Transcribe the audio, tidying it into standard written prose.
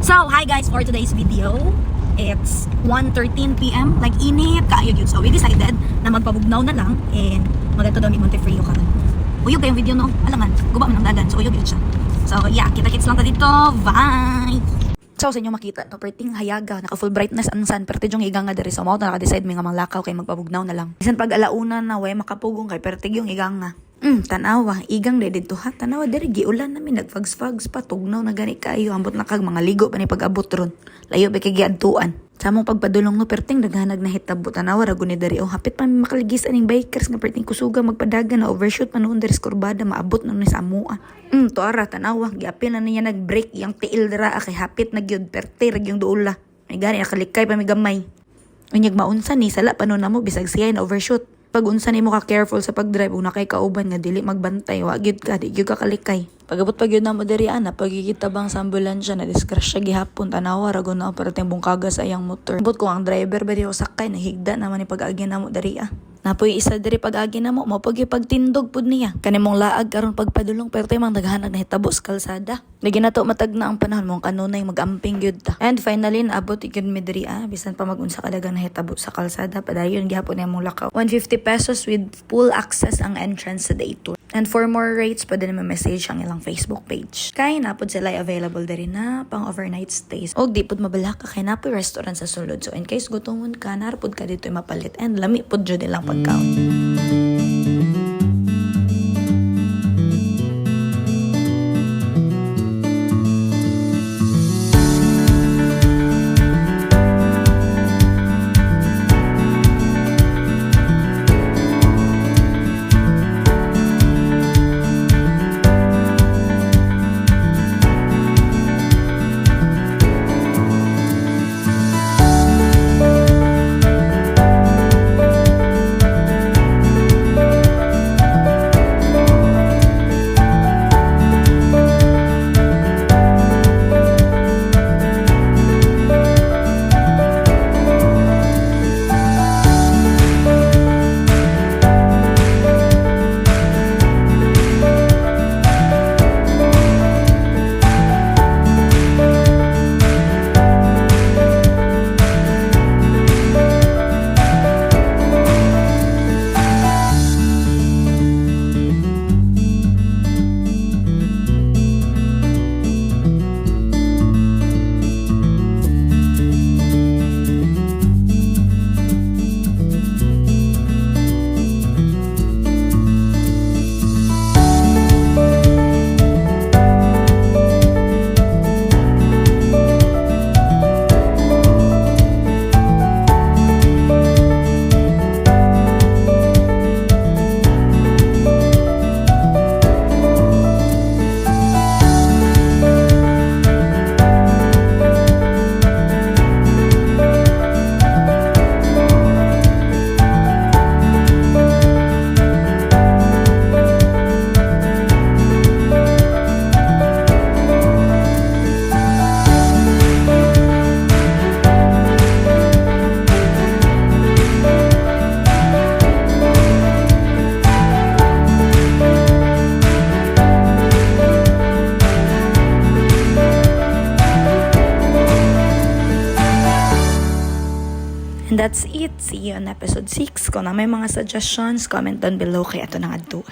So, hi guys, for today's video, it's 1:13 p.m. Like, init kaayo yun. So, we decided na magpabugnaw na lang and magato daw ni Montefrio karon. Uyog kayong video, no? Alangan, guba man ang dalan. So, uyog yun siya. So, yeah, kita-kits lang ta dito. Bye! So, sa inyo makita, no, perting hayaga, naka full brightness ang sun, perti yung igang nga dari. So, mo na naka-decide may nga mga lakaw kay magpabugnaw na lang. Isan pag alauna na, way makapugong kay pertig yung igang nga. Tanawa, igang dito ha. Tanawa, diri giulan namin, nagfags-fags pa, tugnaw na gani kayo, ambot na kag mga ligo pa ni pag-abot ron. Layo ba kay giadtuan. Sa mong pagpadulong no, perting naghanag na hitabo, tanawa, rago ni dari. O, hapit pa may makaligis aning bikers nga perting kusuga, magpadaga na overshoot pa noon dari skurbada, maabot na ni sa amua. Tuara, tanawa, giapin na niya nag-break, yung tiil dira, kay hapit na gyud perti, rag yung duula. May gani, nakalikay pa may gamay. Unyag maunsa ni, sala pa na mo, bisag siya na overshoot. Pag unsa nimo ka careful sa pagdrive una kay kauban nga dili magbantay wa gyud ka di gyud ka kalikay. Pagabot pa gyud na mo diri ana pagkikita bang sa ambulansya na disgrasya gihapon tanawa ragon na operating bungkaga sa iyang motor. But kung ang driver ba di sakay nahigda naman ni pag-agi na mo diri Napoy isa diri pag-agi na mo pag pagtindog pud niya. Kanimong laag karon pagpadulong pero tay mang daghanag na hitabo sa kalsada. Lagi na to matag na ang panahon mong kanunay magamping gyud ta. And finally naabot gyud mi diri bisan pa magunsa kadagang nahitabo sa kalsada padayon gihapon nimong lakaw. 150 pesos with full access ang entrance sa day tour. And for more rates, pwede naman message ang ilang Facebook page. Kaya napod sila available diri na pang overnight stays. O di pod mabalak ka kay napoy restaurant sa sulod. So in case gutomon ka, narapod ka dito mapalit. And lami pod jud nilang pagkaon. And that's it. See you on episode 6. Kung na may mga suggestions, comment down below kay ato nang adtuan.